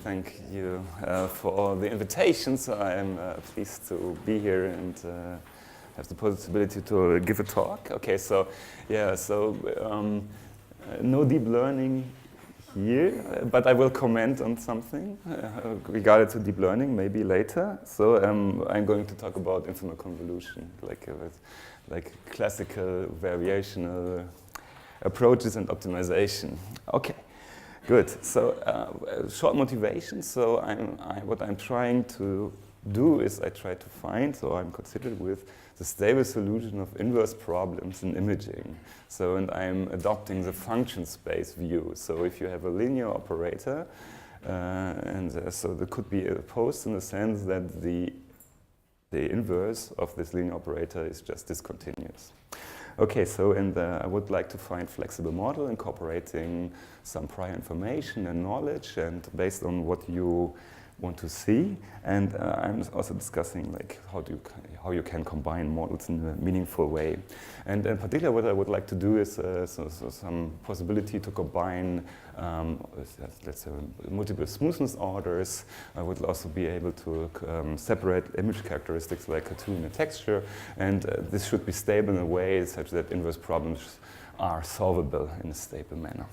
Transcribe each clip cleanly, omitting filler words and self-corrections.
thank you for the invitation. So I'm pleased to be here and have the possibility to give a talk. Okay, so yeah, no deep learning here, but I will comment on something regarding to deep learning maybe later. So I'm going to talk about infimal convolution, like classical variational approaches and optimization. Okay. Good. So, short motivation. So, what I'm trying to do is I try to find, so I'm considered with the stable solution of inverse problems in imaging. So, and I'm adopting the function space view. So, if you have a linear operator, so there could be opposed in the sense that the inverse of this linear operator is just discontinuous. Okay, so I would like to find flexible model incorporating some prior information and knowledge and based on what you want to see. And I'm also discussing like how you can combine models in a meaningful way. And in particular, what I would like to do is some possibility to combine, let's say, multiple smoothness orders. I would also be able to separate image characteristics like cartoon and texture. And this should be stable in a way such that inverse problems are solvable in a stable manner.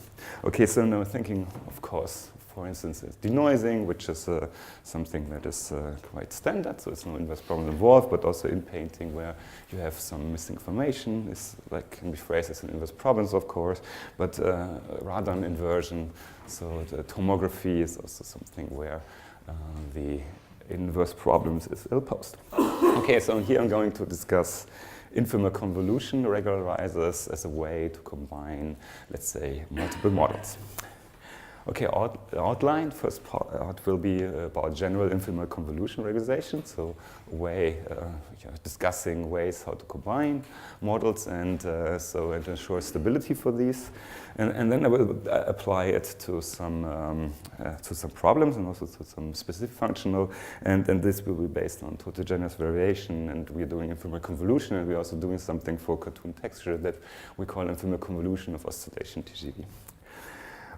Okay, so now thinking, of course, for instance, denoising, which is something that is quite standard, so it's no inverse problem involved, but also in painting where you have some missing information, is can be phrased as an inverse problems, of course, but rather an inversion. So the tomography is also something where the inverse problems is ill-posed. Okay, so here I'm going to discuss infimal convolution regularizers as a way to combine, let's say, multiple models. Okay, outline, first part will be about general infimal convolution regularization, so discussing ways how to combine models and ensure stability for these. And then I will apply it to some problems and also to some specific functional, and this will be based on total generalized variation, and we're doing infimal convolution, and we're also doing something for cartoon texture that we call infimal convolution of Oscillation TGV.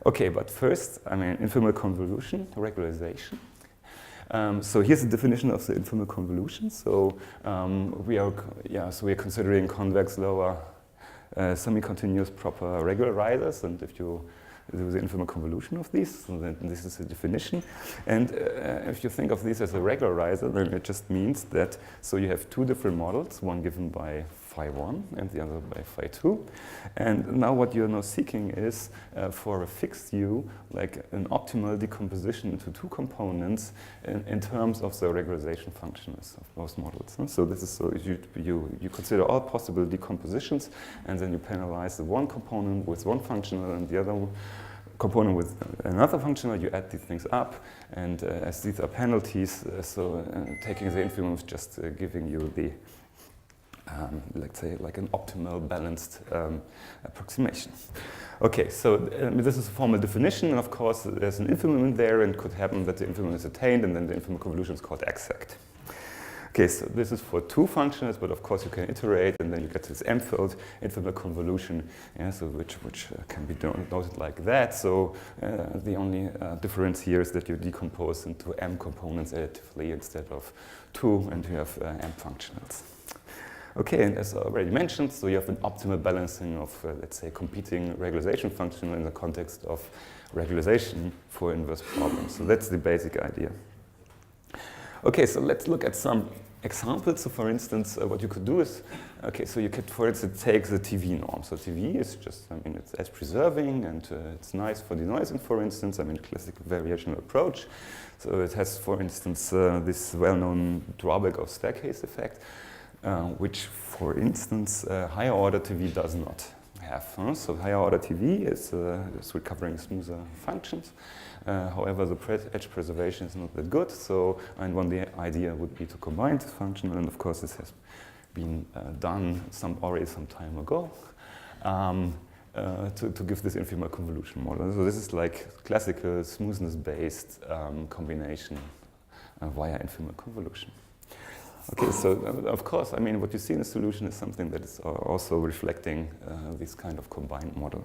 Okay, but first, infimal convolution, regularization. So here's the definition of the infimal convolution. So we are considering convex lower semi-continuous proper regularizers, and if you do the infimal convolution of these, so then this is the definition. And if you think of this as a regularizer, then it just means that so you have two different models, one given by phi 1 and the other by phi 2. And now what you're now seeking is for a fixed U, like an optimal decomposition into two components in terms of the regularization functions of those models. So this is so you consider all possible decompositions, and then you penalize the one component with one functional and the other component with another functional. You add these things up, and as these are penalties, taking the infimum is just giving you the let's say like an optimal balanced approximation. Okay, so this is a formal definition, and of course there's an infimum in there, and it could happen that the infimum is attained, and then the infimal convolution is called exact. Okay, so this is for two functionals, but of course you can iterate, and then you get this M-filled infimal convolution, so which can be noted like that. So the only difference here is that you decompose into M components additively instead of two, and you have M functionals. Okay, and as I already mentioned, so you have an optimal balancing of, let's say, competing regularization functional in the context of regularization for inverse problems. So that's the basic idea. Okay, so let's look at some examples. So for instance, what you could do is, okay, so you could, for instance, take the TV norm. So TV is just, it's edge preserving, and it's nice for denoising, for instance. Classic variational approach. So it has, for instance, this well-known drawback of staircase effect, which, for instance, higher order TV does not have. So higher order TV is recovering smoother functions. However, the edge preservation is not that good. So, and one idea would be to combine this functional, and of course this has been done already some time ago to give this infimal convolution model. So this is like classical smoothness-based combination via infimal convolution. Okay, so of course, what you see in the solution is something that is also reflecting this kind of combined model.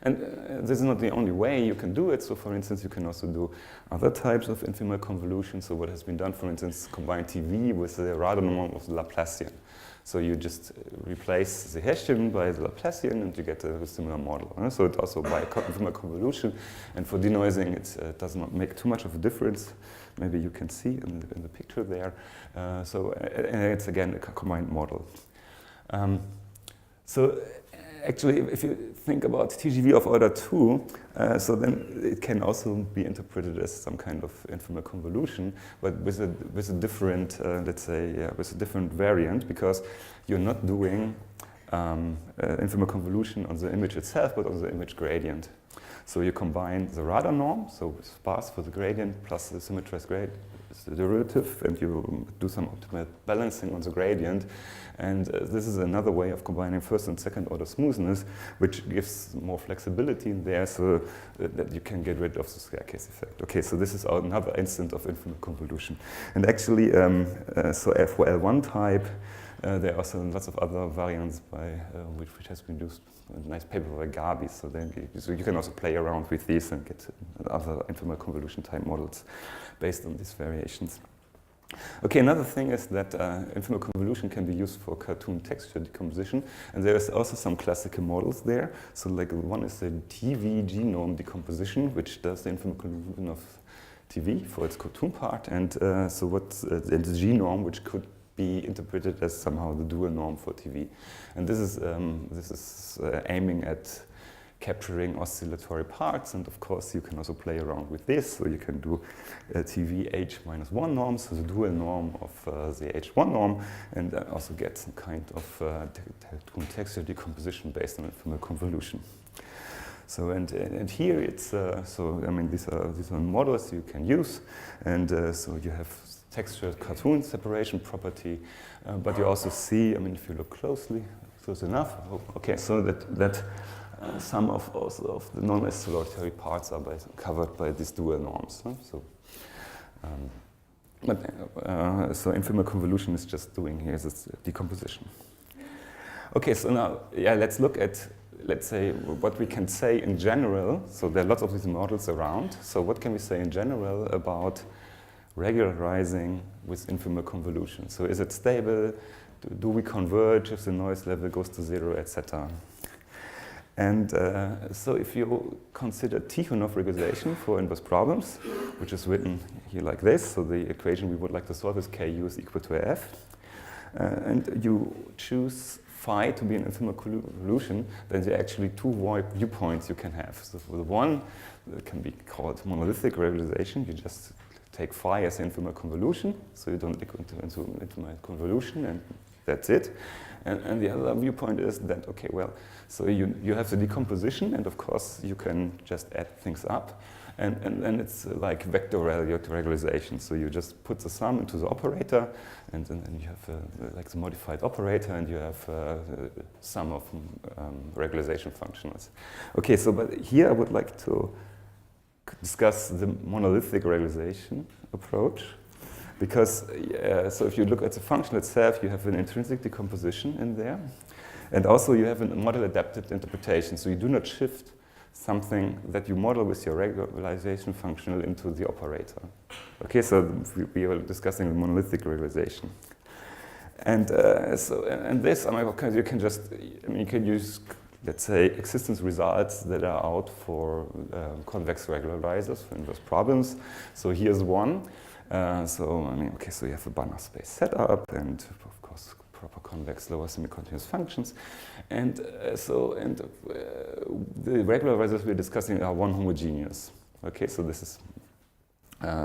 And this is not the only way you can do it. So for instance, you can also do other types of infimal convolution. So what has been done, for instance, combine TV with the radar norm of the Laplacian. So you just replace the Hessian by the Laplacian and you get a similar model. So it also by infimal convolution. And for denoising, it does not make too much of a difference. Maybe you can see in the picture there. So it's again a combined model. So actually, if you think about TGV of order 2, so then it can also be interpreted as some kind of infimal convolution, but with a different, let's say, with a different variant, because you're not doing infimal convolution on the image itself, but on the image gradient. So you combine the radar norm, so sparse for the gradient, plus the symmetrized gradient, the derivative, and you do some optimal balancing on the gradient. And this is another way of combining first and second order smoothness, which gives more flexibility in there so that you can get rid of the staircase effect. Okay, so this is another instance of infinite convolution. And actually, so for L1 type, there are also lots of other variants by which has been used. A nice paper by Gabi, so you can also play around with these and get other infimal convolution type models based on these variations. Okay, another thing is that infimal convolution can be used for cartoon texture decomposition, and there is also some classical models there. So like one is the TV genome decomposition, which does the infimal convolution of TV for its cartoon part, and so what's the genome, which could be interpreted as somehow the dual norm for TV. And this is aiming at capturing oscillatory parts, and of course you can also play around with this. So you can do TV H-1 norm, so the dual norm of the H1 norm, and also get some kind of texture decomposition based on infimal convolution. So and here it's so I mean these are models you can use, and so you have textured cartoon separation property, but you also see, I mean, if you look close enough, okay, so that some of the non-oscillatory parts are covered by these dual norms. Huh? So, so infimal convolution is just doing here this decomposition. Okay, so now, yeah, let's look at, let's say, what we can say in general. So there are lots of these models around. So what can we say in general about regularizing with infimal convolution? So is it stable? Do we converge if the noise level goes to 0, etc.? And so if you consider T1 of regularization for inverse problems, which is written here like this, so the equation we would like to solve is Ku is equal to F, and you choose phi to be an infimal convolution, then there are actually two viewpoints you can have. So for the one, it can be called monolithic regularization. You just take phi as infimal convolution, so you don't look into infimal convolution, and that's it. And the other viewpoint is that, okay, well, so you have the decomposition, and of course you can just add things up, and then it's like vector regularization. So you just put the sum into the operator, and then you have like the modified operator, and you have sum of regularization functionals. Okay, so but here I would like to discuss the monolithic regularization approach, because so if you look at the function itself, you have an intrinsic decomposition in there, and also you have a model-adapted interpretation. So you do not shift something that you model with your regularization functional into the operator. Okay, so we were discussing the monolithic regularization, and and this, I mean, okay, you can just, I mean, you can use, let's say, existence results that are out for convex regularizers for inverse problems. So here's one. So I mean, okay, so you have a Banach space setup, and of course proper convex lower semi-continuous functions, and the regularizers we're discussing are one-homogeneous. Okay, so this is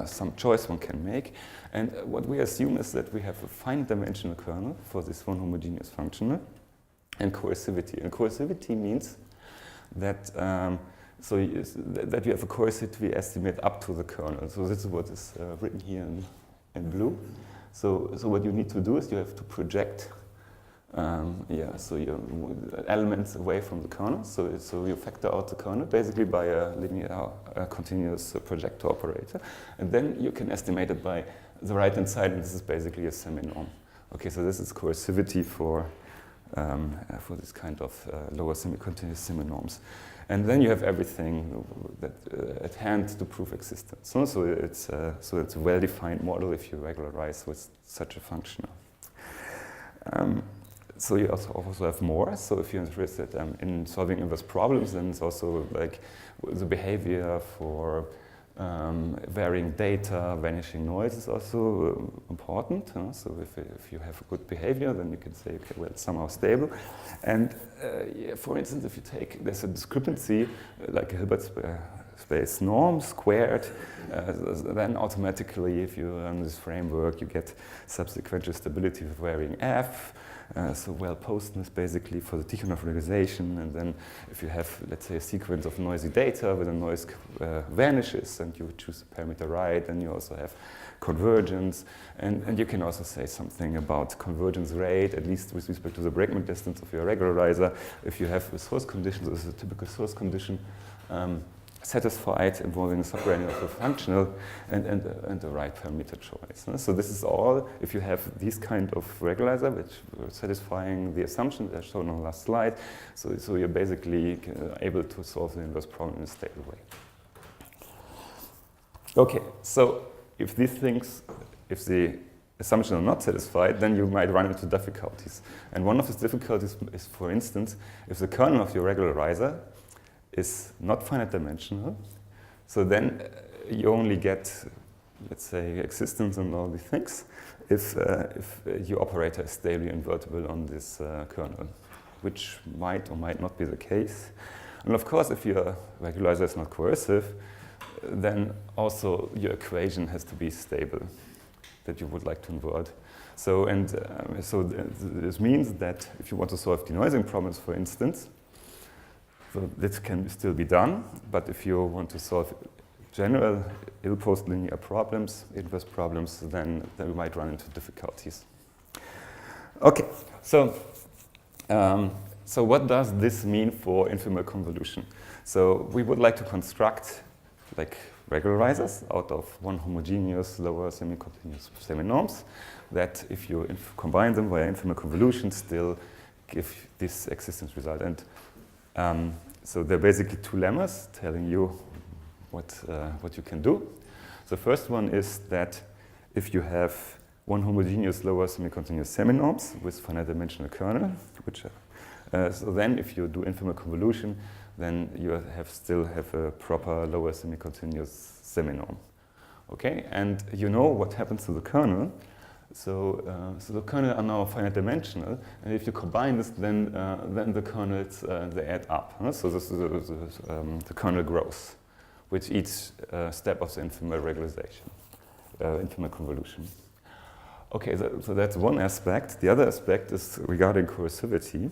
some choice one can make, and what we assume is that we have a finite-dimensional kernel for this one-homogeneous functional, and coercivity. And coercivity means that that you have a coercivity estimate up to the kernel. So this is what is written here in blue. So what you need to do is you have to project, so your elements away from the kernel. So you factor out the kernel basically by a linear continuous projector operator, and then you can estimate it by the right-hand side, and this is basically a semi-norm. Okay, so this is coercivity for for this kind of lower semi-continuous semi-norms. And then you have everything that, at hand to prove existence. So it's a well-defined model if you regularize with such a function. So you also have more. So if you're interested in solving inverse problems, then it's also like the behavior for varying data, vanishing noise is also important. So if you have good behavior, then you can say, okay, well, it's somehow stable. And yeah, for instance, if you take, there's a discrepancy, like a Hilbert space norm squared, then automatically, if you run this framework, you get subsequential stability with varying f. So well-postedness basically for the Tikhonov regularization, and then if you have, let's say, a sequence of noisy data where the noise vanishes and you choose the parameter right, then you also have convergence, and you can also say something about convergence rate, at least with respect to the Brakman distance of your regularizer. If you have a source condition, this is a typical source condition, satisfied involving a subgranular of a functional and the right parameter choice. So this is all if you have these kind of regularizer which are satisfying the assumptions as shown on the last slide. So you're basically able to solve the inverse problem in a stable way. Okay, so if these things, if the assumptions are not satisfied, then you might run into difficulties. And one of these difficulties is, for instance, if the kernel of your regularizer is not finite dimensional, so then you only get, let's say, existence and all these things if your operator is stably invertible on this kernel, which might or might not be the case. And of course, if your regularizer is not coercive, then also your equation has to be stable that you would like to invert. So, this means that if you want to solve denoising problems, for instance, so this can still be done, but if you want to solve general ill-posed linear problems, inverse problems, then we might run into difficulties. Okay, so what does this mean for infimal convolution? So we would like to construct like regularizers out of one homogeneous lower semi-continuous semi-norms that if you combine them via infimal convolution still give this existence result. And so there are basically two lemmas telling you what you can do. The first one is that if you have one homogeneous lower semi-continuous semi-norms with finite-dimensional kernel, which so then if you do infimal convolution, then you still have a proper lower semi-continuous semi-norm. Okay, and you know what happens to the kernel. So the kernels are now finite dimensional, and if you combine this, then the kernels they add up. So this is the kernel grows with each step of the infimal regularization, infimal convolution. Okay, so that's one aspect. The other aspect is regarding coercivity,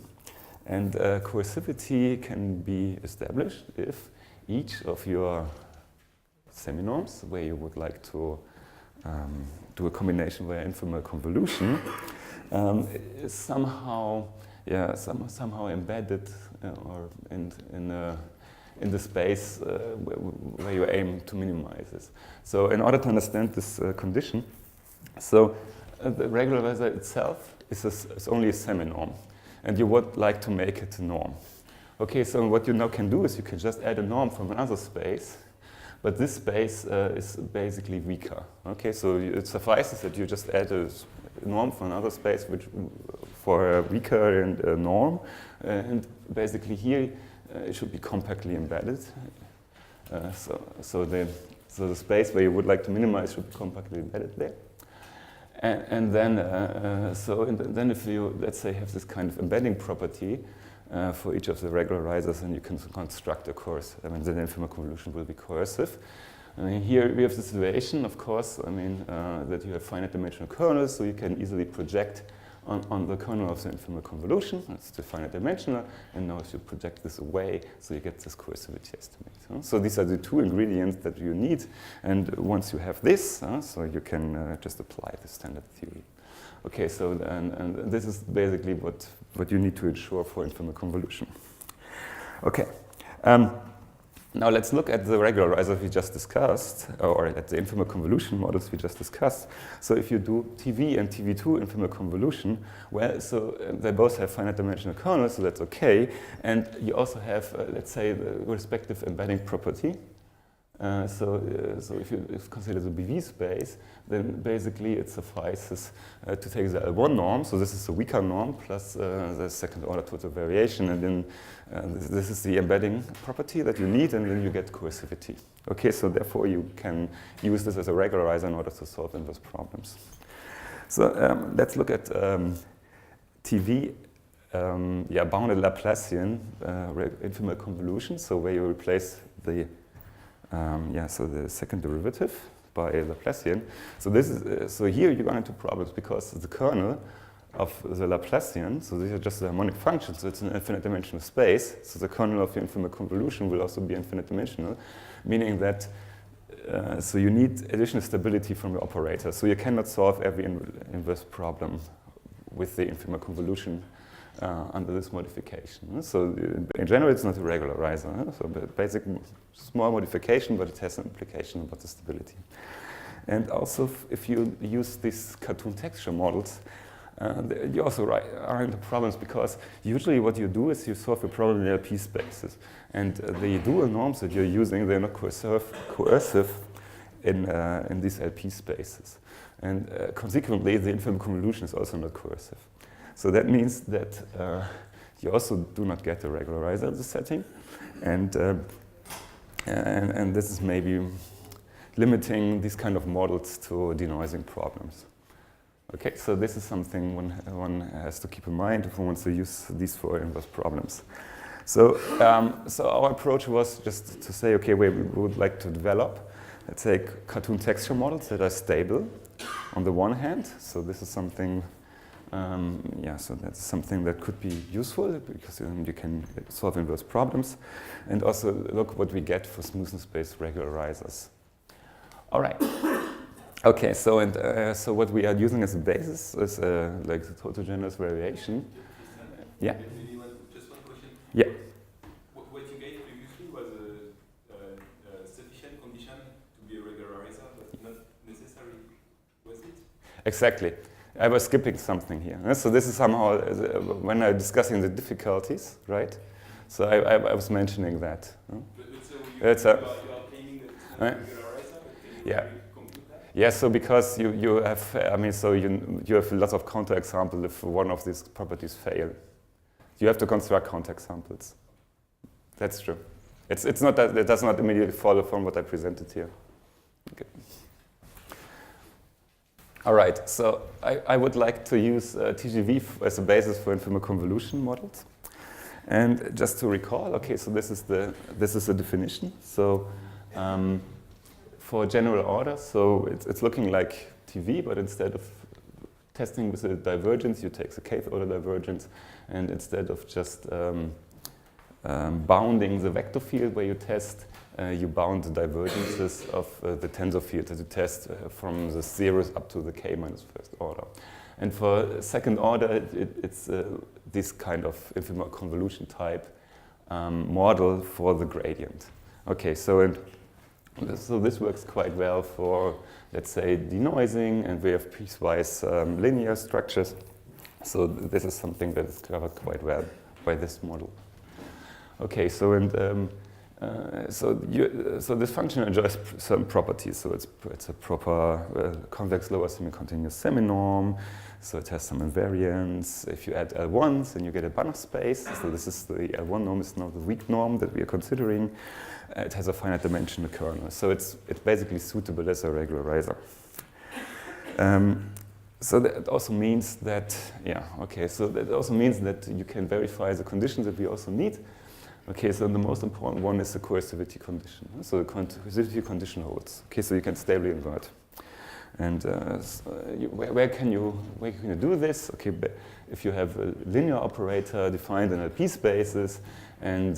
and coercivity can be established if each of your semi-norms, where you would like to do a combination via infimal convolution, is somehow embedded or in the space where you aim to minimize this. So in order to understand this condition, so the regularizer itself is only a semi-norm, and you would like to make it a norm. Okay, so what you now can do is you can just add a norm from another space. But this space is basically weaker. Okay, so it suffices that you just add a norm for another space which for a weaker norm, and basically here it should be compactly embedded. So the space where you would like to minimize should be compactly embedded there. And then if you, let's say, have this kind of embedding property for each of the regularizers, and you can construct a course. I mean, the infimal convolution will be coercive. I mean, here we have the situation, of course, I mean, that you have finite dimensional kernels, so you can easily project on the kernel of the infimal convolution. It's still finite dimensional, and now if you project this away, so you get this coercivity estimate. So these are the two ingredients that you need, and once you have this, so you can just apply the standard theory. Okay, so and this is basically what you need to ensure for infimal convolution. Okay, Now let's look at the regularizer we just discussed, or at the infimal convolution models we just discussed. So if you do TV and TV2 infimal convolution, well, so they both have finite dimensional kernels, so that's okay. And you also have, let's say, the respective embedding property. So if you consider the BV space, then basically it suffices to take the L1 norm. So this is the weaker norm plus the second order total variation, and then this is the embedding property that you need, and then you get coercivity. Okay, so therefore you can use this as a regularizer in order to solve inverse problems. So let's look at TV. Bounded Laplacian infimal convolution. So where you replace the so the second derivative by Laplacian. So this is so here you run into problems because the kernel of the Laplacian, so these are just the harmonic functions, so it's an infinite dimensional space. So the kernel of the infinite convolution will also be infinite dimensional, meaning that so you need additional stability from your operator. So you cannot solve every inverse problem with the infinite convolution under this modification. So in general, it's not a regularizer. So basic small modification, but it has an implication about the stability. And also, if you use these cartoon texture models, you also are into problems because usually what you do is you solve a problem in LP spaces. And the dual norms that you're using, they're not coercive in these LP spaces. And consequently, the infinite convolution is also not coercive. So that means that you also do not get a regularizer in this setting. And this is maybe limiting these kind of models to denoising problems. Okay, so this is something one has to keep in mind if one wants to use these for inverse problems. So, so our approach was just to say, okay, we would like to develop, let's say, cartoon texture models that are stable on the one hand. So this is something, so that's something that could be useful because you can solve inverse problems. And also look what we get for smoothness-based regularizers. All right. Okay, so so what we are using as a basis is like the total generalized variation. Yeah. Maybe just one question. Yeah. What you gave previously was a sufficient condition to be a regularizer, but not necessary, was it? Exactly. I was skipping something here. So this is somehow when I'm discussing the difficulties, right? So I was mentioning that. But so you are claiming that it's not a regularizer, but yeah. compute that? Yeah, so because you have, I mean, so you have lots of counterexamples if one of these properties fail. You have to construct counterexamples. That's true. It's not that it does not immediately follow from what I presented here. Okay. All right, so I would like to use TGV as a basis for infimal convolution models. And just to recall, okay, so this is the definition. So for general order, so it's looking like TV, but instead of testing with the divergence, you take the kth order divergence, and instead of just bounding the vector field where you test, you bound the divergences of the tensor field that you test from the zeros up to the k minus first order. And for second order, it's this kind of infimal convolution type model for the gradient. Okay, so this works quite well for, let's say, denoising, and we have piecewise linear structures. So this is something that is covered quite well by this model. Okay, so so this function enjoys certain properties. So it's a proper convex lower semi-continuous semi-norm. So it has some invariance. If you add L1s, then you get a Banach space. So this is the L1 norm is now the weak norm that we are considering. It has a finite dimensional kernel. So it's basically suitable as a regularizer. So that also means that, so that also means that you can verify the conditions that we also need. Okay, so the most important one is the coercivity condition. So the coercivity condition holds. Okay, so you can stably invert. And where can you do this? Okay, if you have a linear operator defined in LP spaces, and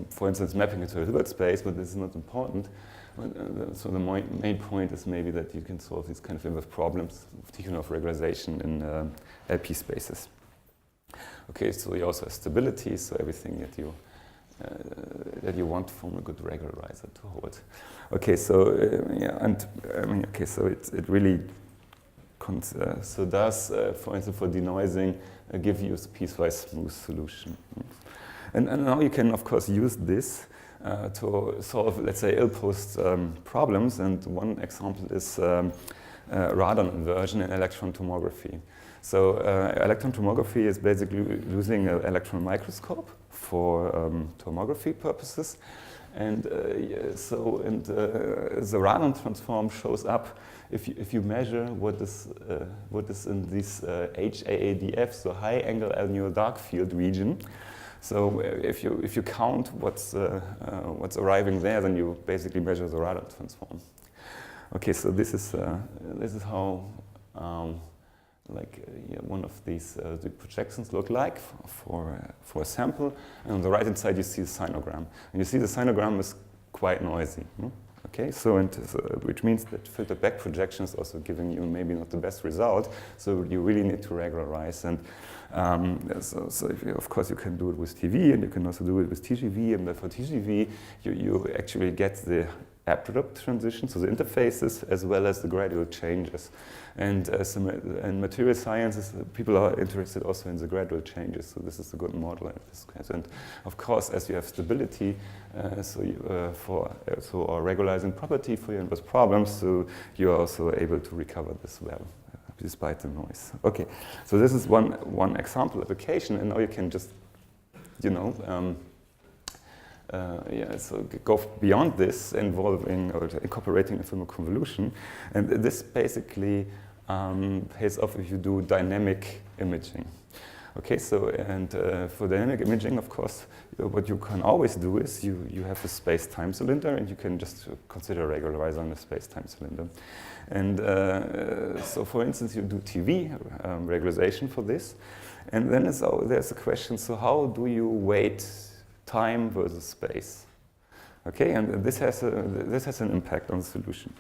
for instance, mapping it to a Hilbert space, but this is not important. So the main point is maybe that you can solve these kind of inverse problems, particularly of regularization in LP spaces. Okay, so you also have stability, so everything that you that you want from a good regularizer to hold. Okay, so yeah, and I mean, okay, so it really does, for instance, for denoising, give you a piecewise smooth solution. And now you can, of course, use this to solve, let's say, ill-posed problems. And one example is radon inversion in electron tomography. So electron tomography is basically using an electron microscope for tomography purposes. And the radon transform shows up if you measure what is in this HAADF, so high angle annual dark field region. So if you count what's arriving there, then you basically measure the radon transform. Okay, so this is how one of these the projections look like for a sample. And on the right hand side you see the sinogram, and you see the sinogram is quite noisy. Okay, so which means that filtered back projection is also giving you maybe not the best result. So you really need to regularize. And so if you, of course you can do it with TV, and you can also do it with TGV. And for TGV, you actually get the abrupt transition, so the interfaces, as well as the gradual changes. And in material sciences, people are interested also in the gradual changes, so this is a good model in this case. And of course, as you have stability, or regularizing property for your inverse problems, so you're also able to recover this well, despite the noise. Okay, so this is one example application, and now you can just, so go beyond this, involving or incorporating Infimal-convolution, and this basically pays off if you do dynamic imaging. Okay, so for dynamic imaging, of course, what you can always do is you have a space-time cylinder, and you can just consider regularizer on a space-time cylinder. And so, for instance, you do TV regularization for this, and then there's a question: so how do you weight time versus space? Okay, and this has an impact on the solution.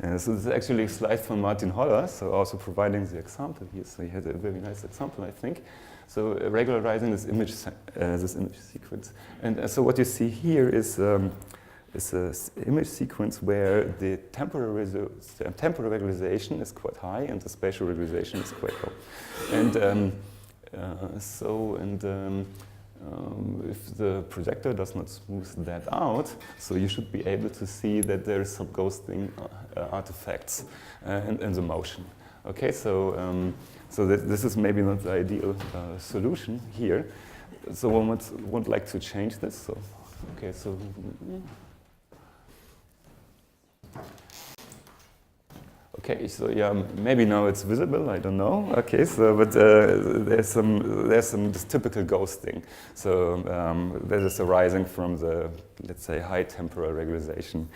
So this is actually a slide from Martin Holler, so also providing the example here. So he had a very nice example, I think. So regularizing this image sequence, and so what you see here is an image sequence where the temporal regularization is quite high and the spatial regularization is quite low, and if the projector does not smooth that out, so you should be able to see that there is some ghosting artifacts in the motion. Okay, so this is maybe not the ideal solution here. So one would like to change this. So okay, so. Okay, so yeah, maybe now it's visible. I don't know. Okay, so but there's some this typical ghosting. So that is arising from the, let's say, high temporal regularization.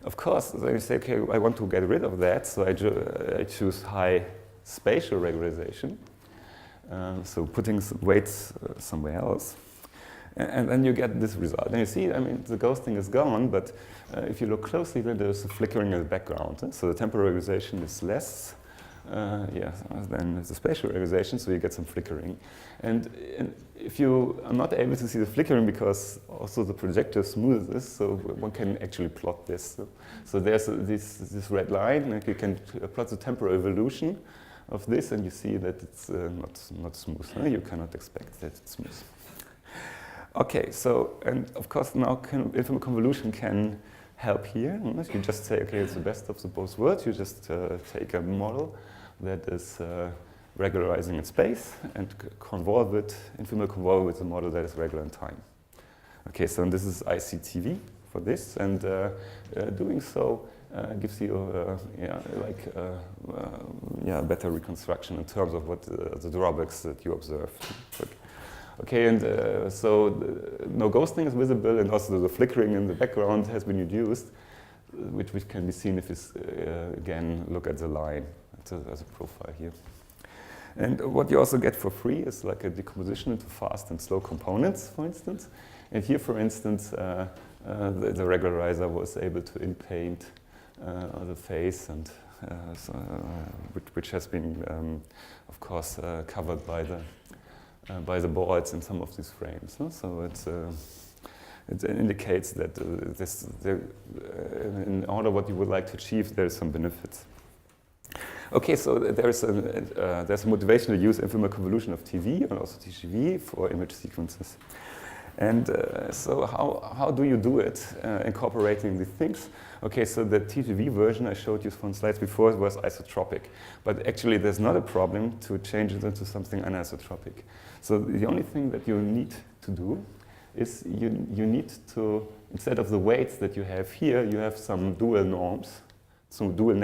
Of course, then you say, okay, I want to get rid of that, so I choose high spatial regularization. So putting weights somewhere else. And then you get this result. And you see, I mean, the ghosting is gone, but if you look closely, then there's a flickering in the background. So the temporal regularization is less than the spatial regularization, so you get some flickering. And if you are not able to see the flickering because also the projector smooths this, so one can actually plot this. So there's this red line, and you can plot the temporal evolution of this, and you see that it's not smooth. You cannot expect that it's smooth. Okay, so, and of course now Infimal-convolution can help here. You just say, okay, it's the best of the both worlds. You just take a model that is regularizing in space and convolve it, Infimal-convolve with a model that is regular in time. Okay, so this is ICTV for this, and doing so gives you a better reconstruction in terms of what the drawbacks that you observe. Okay, and so no ghosting is visible, and also the flickering in the background has been reduced, which can be seen if you again look at the line as a profile here. And what you also get for free is like a decomposition into fast and slow components, for instance. And here, for instance, the regularizer was able to inpaint the face, and which has been, of course, covered by the boards in some of these frames. No? So it's it indicates that in order what you would like to achieve, there is some benefits. Okay, so there's a motivation to use infimal convolution of TV and also TGV for image sequences. And so how do you do it, incorporating these things? Okay, so the TGV version I showed you from slides before was isotropic. But actually, there's not a problem to change it into something anisotropic. So the only thing that you need to do is you need to, instead of the weights that you have here, you have some dual norms, some dual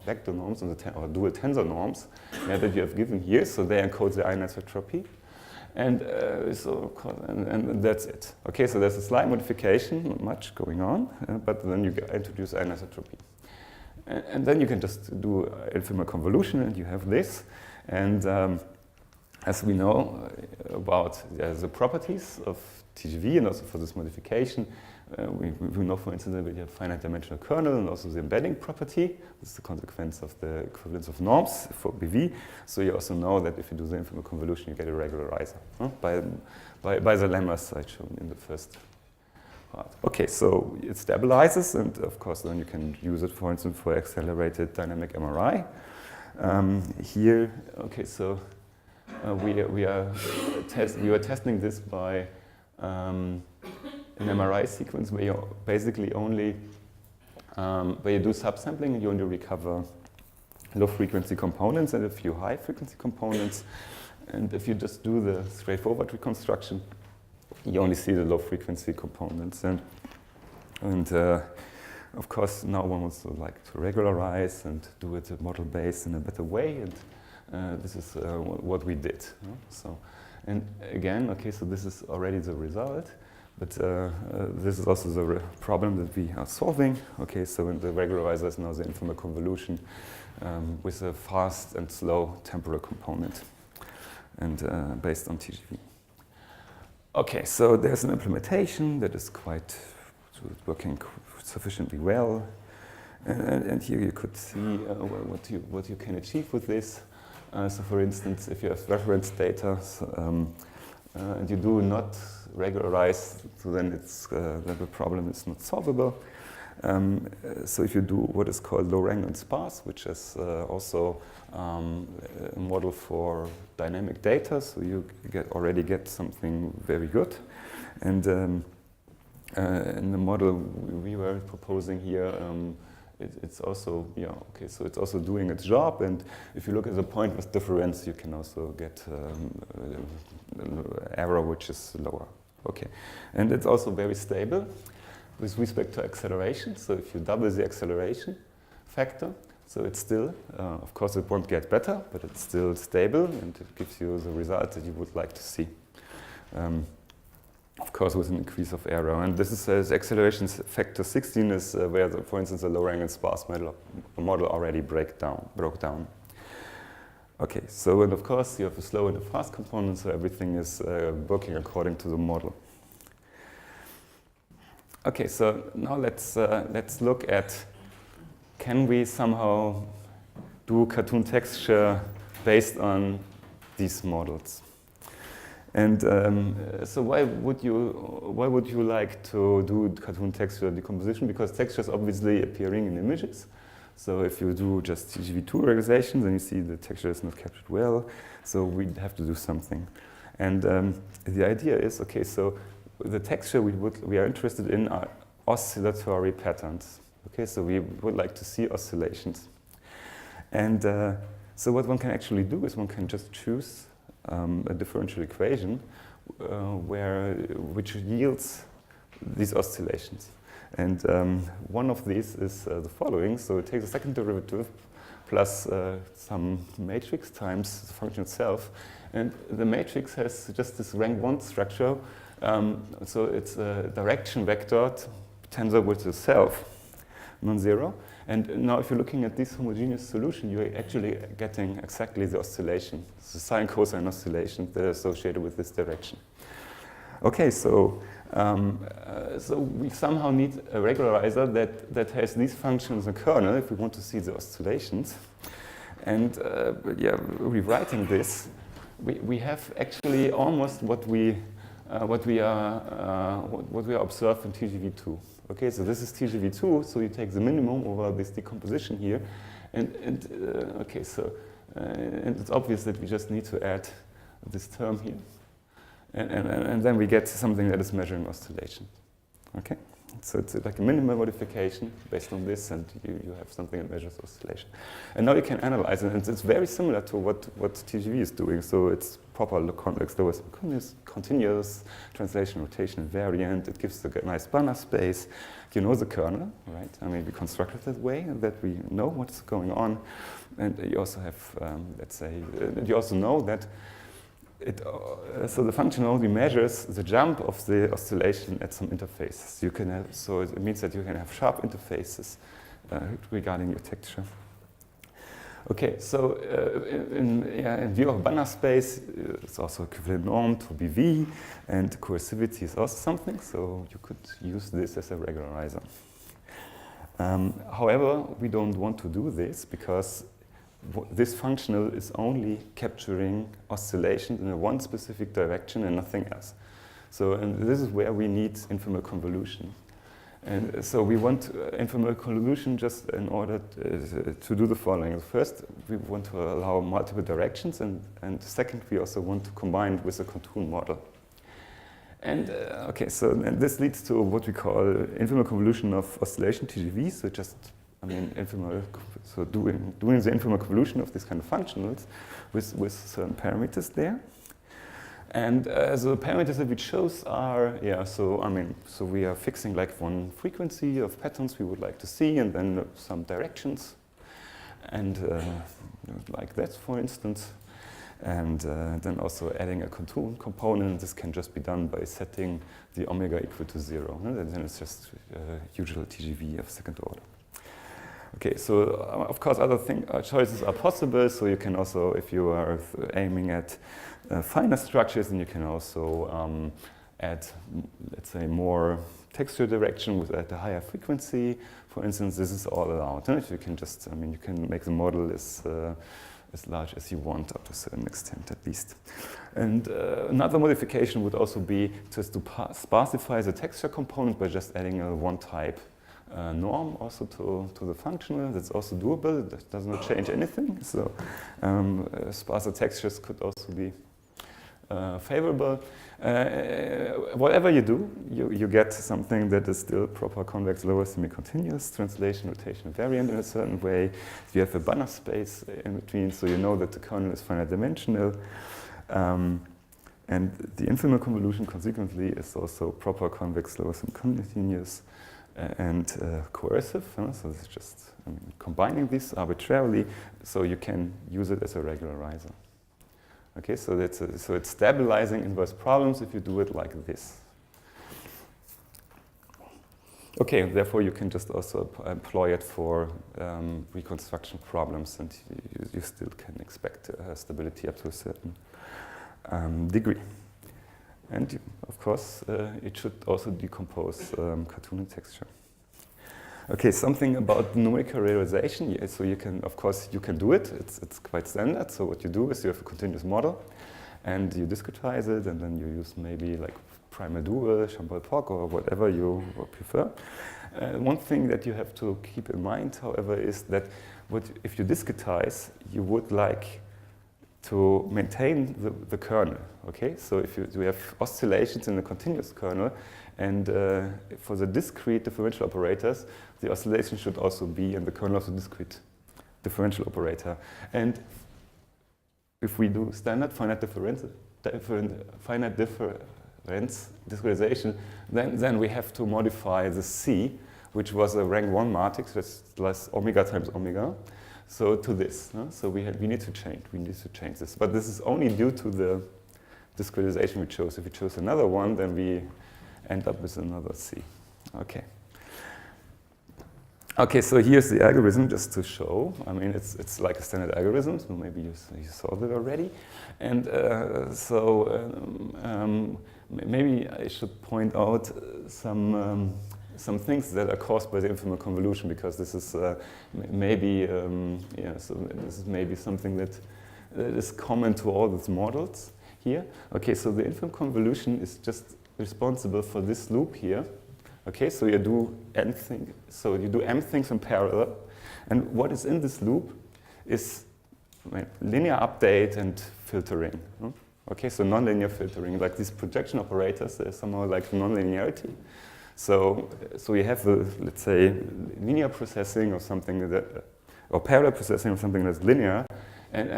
vector norms or dual tensor norms that you have given here. So they encode the anisotropy. And and that's it. Okay, so there's a slight modification, not much going on, but then you introduce anisotropy. And then you can just do infimal convolution, and you have this. And as we know about the properties of TGV and also for this modification, we know, for instance, that we have finite-dimensional kernel and also the embedding property. This is the consequence of the equivalence of norms for BV. So you also know that if you do the infimal convolution, you get a regularizer by the lemmas I showed in the first part. Okay, so it stabilizes, and of course then you can use it, for instance, for accelerated dynamic MRI. Here, okay, so we are testing this by an MRI sequence where you basically only, where you do subsampling and you only recover low frequency components and a few high frequency components. And if you just do the straightforward reconstruction, you only see the low frequency components. And of course, now one wants to like to regularize and do it model based in a better way. And this is what we did. So, and again, okay, so this is already the result. But this is also the problem that we are solving. Okay, so in the regularizer is now the infimal convolution with a fast and slow temporal component, and based on TGV. Okay, so there's an implementation that is quite working sufficiently well, and here you could see what you can achieve with this. So, for instance, if you have reference data and you do not regularize, so then then the problem is not solvable. So if you do what is called low rank and sparse, which is also a model for dynamic data, so you already get something very good. And in the model we were proposing here, it's also, okay, so it's also doing its job. And if you look at the point with difference, you can also get error which is lower. Okay, and it's also very stable with respect to acceleration. So if you double the acceleration factor, so it's still, of course it won't get better, but it's still stable and it gives you the result that you would like to see. Of course with an increase of error. And this is the acceleration factor 16 is where, for instance, the low rank and sparse model already broke down. Okay, so and of course you have a slow and a fast component, so everything is working according to the model. Okay, so now let's look at, can we somehow do cartoon texture based on these models? And so why would you like to do cartoon texture decomposition? Because texture is obviously appearing in images. So if you do just TGV2 regularization, then you see the texture is not captured well. So we have to do something. And the idea is, okay, so the texture we are interested in are oscillatory patterns. Okay, so we would like to see oscillations. And so what one can actually do is one can just choose a differential equation which yields these oscillations. And one of these is the following. So it takes a second derivative plus some matrix times the function itself. And the matrix has just this rank 1 structure. So it's a direction vector tensor with itself, non-zero. And now if you're looking at this homogeneous solution, you're actually getting exactly the oscillation, the sine cosine oscillation that are associated with this direction. Okay, so so we somehow need a regularizer that has these functions in kernel if we want to see the oscillations. And rewriting this, we have actually almost what we what we are observed in TGV2. Okay, so this is TGV2, so you take the minimum over this decomposition here, and okay, so and it's obvious that we just need to add this term here, and then we get something that is measuring oscillation. Okay, so it's like a minimal modification based on this, and you have something that measures oscillation. And now you can analyze it, and it's very similar to what TGV is doing. So it's proper convex, lower continuous, translation, rotation, invariant. It gives the nice Banach space. You know the kernel, right? I mean, we construct it that way, that we know what's going on. And you also have, let's say, you also know that so the function only measures the jump of the oscillation at some interfaces. You can have, so it means that you can have sharp interfaces regarding your texture. Okay, so in view of Banach space, it's also equivalent norm to BV, and coercivity is also something, so you could use this as a regularizer. However, we don't want to do this because this functional is only capturing oscillations in one specific direction and nothing else. So, and this is where we need infimal convolution. And so we want infimal convolution just in order to do the following. First, we want to allow multiple directions, and second, we also want to combine it with a contour model. And okay, so and this leads to what we call infimal convolution of oscillation TGV. So just, I mean, so doing the infimal convolution of these kind of functionals with certain parameters there. And so the parameters that we chose are, so I mean, so we are fixing like one frequency of patterns we would like to see, and then some directions, and like that, for instance. And then also adding a contour component. This can just be done by setting the omega equal to 0. And then it's just usual TGV of second order. Okay, so of course other choices are possible. So you can also, if you are aiming at finer structures, then you can also add, let's say, more texture direction at a higher frequency. For instance, this is all allowed. And if you can just, I mean, you can make the model as large as you want, up to a certain extent at least. And another modification would also be just to sparsify the texture component by just adding a one-type norm also to the functional. That's also doable. That does not change anything. So sparser textures could also be favorable. Whatever you do, you get something that is still proper convex lower semi-continuous, translation, rotation, invariant in a certain way. You have a Banach space in between, so you know that the kernel is finite-dimensional. And the infimal convolution, consequently, is also proper convex lower semi-continuous and coercive. So it's just combining these arbitrarily, so you can use it as a regularizer. Okay, so it's stabilizing inverse problems if you do it like this. Okay, therefore you can just also employ it for reconstruction problems, and you still can expect stability up to a certain degree. And of course, it should also decompose cartooning texture. Okay, something about numerical regularization. Yeah, so you can, of course, you can do it. It's quite standard. So what you do is you have a continuous model, and you discretize it, and then you use maybe like primal dual, Chambol-Poc, or whatever you prefer. One thing that you have to keep in mind, however, is that if you discretize, you would like to maintain the kernel. Okay, so if you have oscillations in the continuous kernel, and for the discrete differential operators, the oscillation should also be in the kernel of the discrete differential operator. And if we do standard finite difference discretization, then we have to modify the C, which was a rank 1 matrix, that's less omega times omega. So to this, so we need to change this. But this is only due to the discretization we chose. If we chose another one, then we end up with another C. Okay. Okay, so here's the algorithm just to show. I mean, it's like a standard algorithm, so maybe you saw that already. And maybe I should point out some things that are caused by the infimal convolution, because this is maybe so this is maybe something that is common to all these models. here. Okay, so the infinite convolution is just responsible for this loop here. Okay, so you do n things, so you do m things in parallel, and what is in this loop is linear update and filtering. Okay, so nonlinear filtering, like these projection operators, there's somehow like nonlinearity. So you have the, let's say, linear processing of something that, or parallel processing of something that's linear, and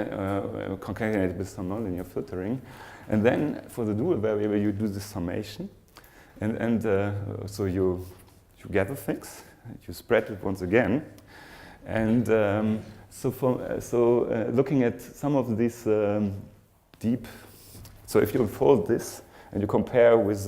concatenated with some nonlinear filtering. And then for the dual variable, you do the summation. And so you gather things, you spread it once again. And looking at some of these deep, so if you unfold this and you compare with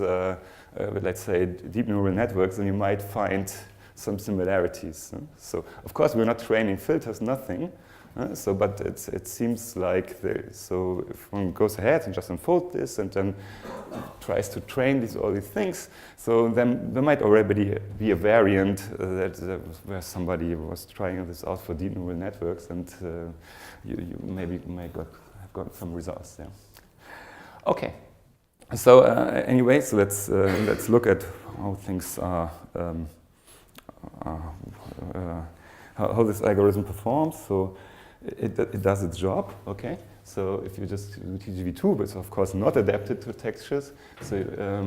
let's say, deep neural networks, then you might find some similarities. So of course, we're not training filters, nothing. But it seems like, so if one goes ahead and just unfold this and then tries to train all these things, so then there might already be a variant where somebody was trying this out for deep neural networks, and you maybe have got some results there. Okay, so anyway, so let's look at how things are, how this algorithm performs. So it does its job, okay? So if you just do TGV2, but it's of course not adapted to textures, so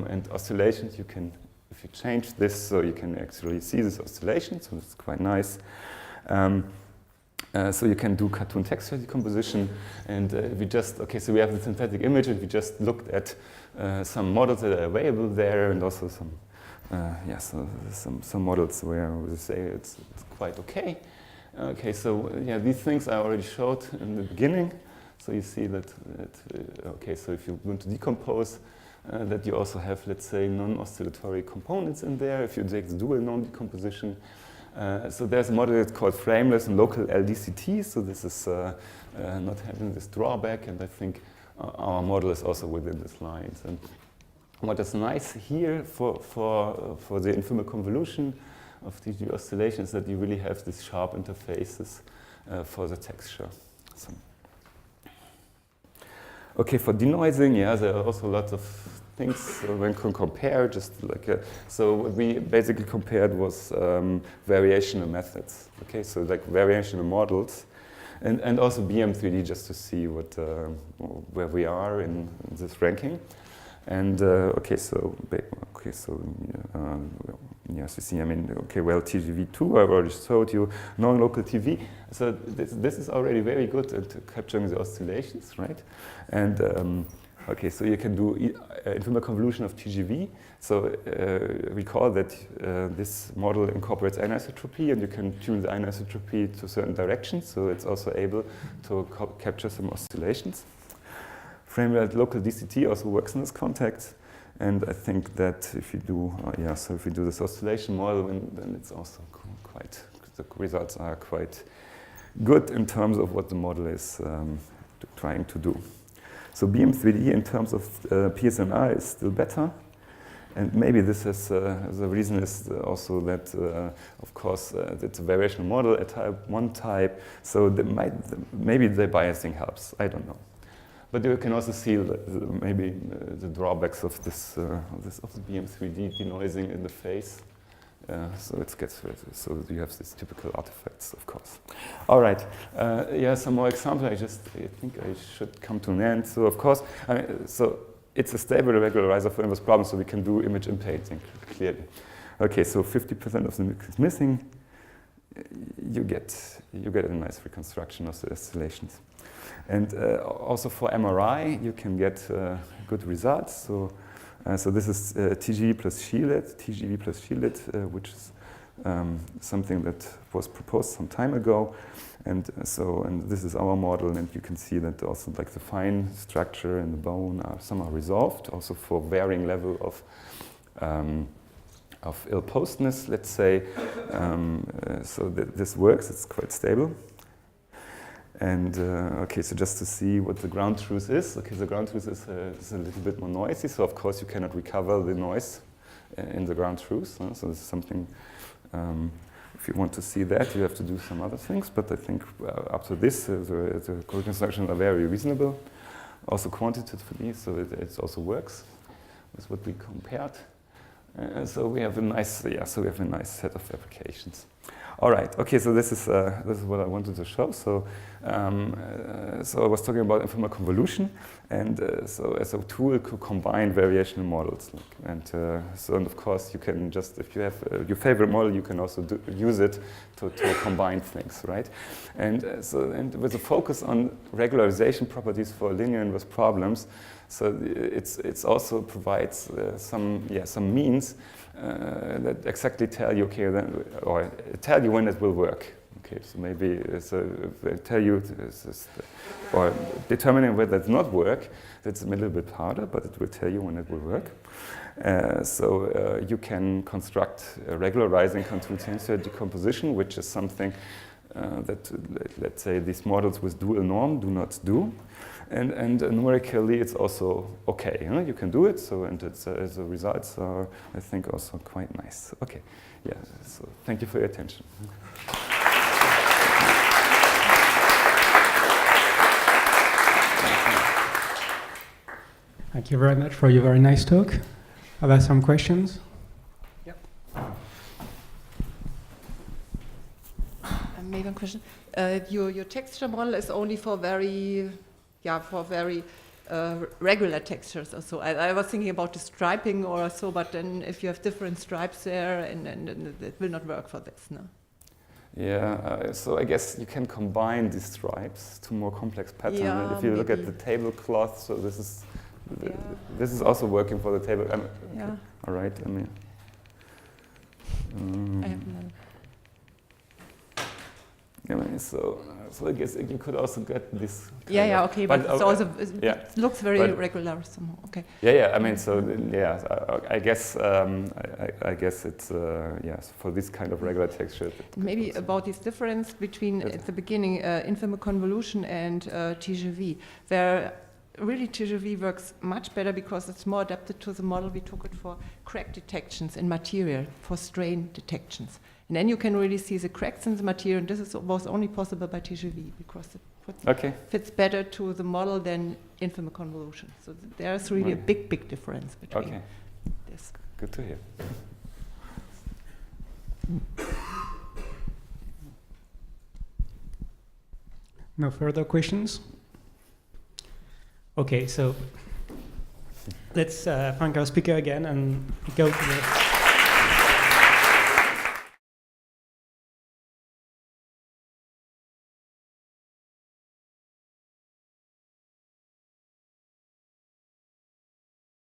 and oscillations, you can, if you change this, so you can actually see this oscillation, so it's quite nice. So you can do cartoon texture decomposition, and we just, okay, so we have the synthetic image, and we just looked at some models that are available there, and also some, so some models where we say it's quite okay. Okay, so yeah, these things I already showed in the beginning. So you see that okay, so if you want to decompose, that you also have, let's say, non-oscillatory components in there. If you take the dual non-decomposition, so there's a model that's called frameless and local LDCT. So this is not having this drawback, and I think our model is also within this lines. And what is nice here for the infimal convolution of TGV oscillation is that you really have these sharp interfaces for the texture. So. Okay, for denoising, yeah, there are also lots of things one can compare. Just like so, what we basically compared was variational methods. Okay, so like variational models, and also BM3D just to see what where we are in this ranking. And okay, so yes, you see, I mean, okay, well, TGV2, I've already showed you, non-local TV. So this is already very good at capturing the oscillations, right? And okay, so you can do infimal convolution of TGV. So recall that this model incorporates anisotropy, and you can tune the anisotropy to certain directions. So it's also able to capture some oscillations. Frameless local DCT also works in this context, and I think that if you do, so if you do this oscillation model, then it's also quite, the results are quite good in terms of what the model is trying to do. So BM3D in terms of PSNR is still better, and maybe this is the reason is also that, of course, it's a variational model at type 1 type, so maybe the biasing helps. I don't know. But you can also see maybe the drawbacks of this of the BM3D denoising in the face. So it gets so you have these typical artifacts, of course. All right, some more examples. I think I should come to an end. So of course, so it's a stable regularizer for inverse problems, so we can do image impaging clearly. Okay, so 50% of the mix is missing. You get a nice reconstruction of the oscillations. And also for MRI, you can get good results. So this is TGV plus shielded, which is something that was proposed some time ago. And this is our model, and you can see that also like the fine structure and the bone are somehow resolved, also for varying level of ill-postness, let's say. So this works, it's quite stable. And okay, so just to see what the ground truth is. Okay, the ground truth is a little bit more noisy, so of course you cannot recover the noise in the ground truth. So this is something, if you want to see that, you have to do some other things, but I think up to this, the reconstructions are very reasonable. also quantitatively, so it also works with what we compared. So we have a nice, so we have a nice set of applications. All right. Okay. So this is what I wanted to show. So so I was talking about infimal convolution, and so as a tool to combine variational models, and so and of course you can just, if you have your favorite model, you can also use it to combine things, right? And so and with a focus on regularization properties for linear inverse problems, so it's also provides some means that exactly tell you, okay, then, or tell you when it will work. Okay, so maybe tell you, or determining whether it's not work, that's a little bit harder, but it will tell you when it will work. So you can construct regularizing continuous decomposition, which is something that, let's say, these models with dual norm do not do. And numerically, it's also okay. You know? You can do it, so and it's, the results are, I think, also quite nice. Okay, yeah. So thank you for your attention. Thank you very much for your very nice talk. Are there some questions? Yep. Maybe one question. Your texture model is only for very regular textures or so. I was thinking about the striping or so, but then if you have different stripes there, and it will not work for this, no? Yeah, so I guess you can combine these stripes to more complex patterns. Yeah, if you look maybe. at the tablecloth, so this is also working for the table. Yeah. All right. I mean. I have none. I mean, so I guess you could also get this. Okay, but it's also, it looks very regular somehow. Okay. Yeah. I mean, so I guess I guess it's yes, for this kind of regular texture. Maybe about this difference between at the beginning infimal convolution and TGV, where really TGV works much better because it's more adapted to the model. We took it for crack detections in material, for strain detections. And then you can really see the cracks in the material, and this was only possible by TGV because it fits better to the model than infimal convolution. So there's really a big difference between this. Good to hear. No further questions? Okay, so let's thank our speaker again and go to the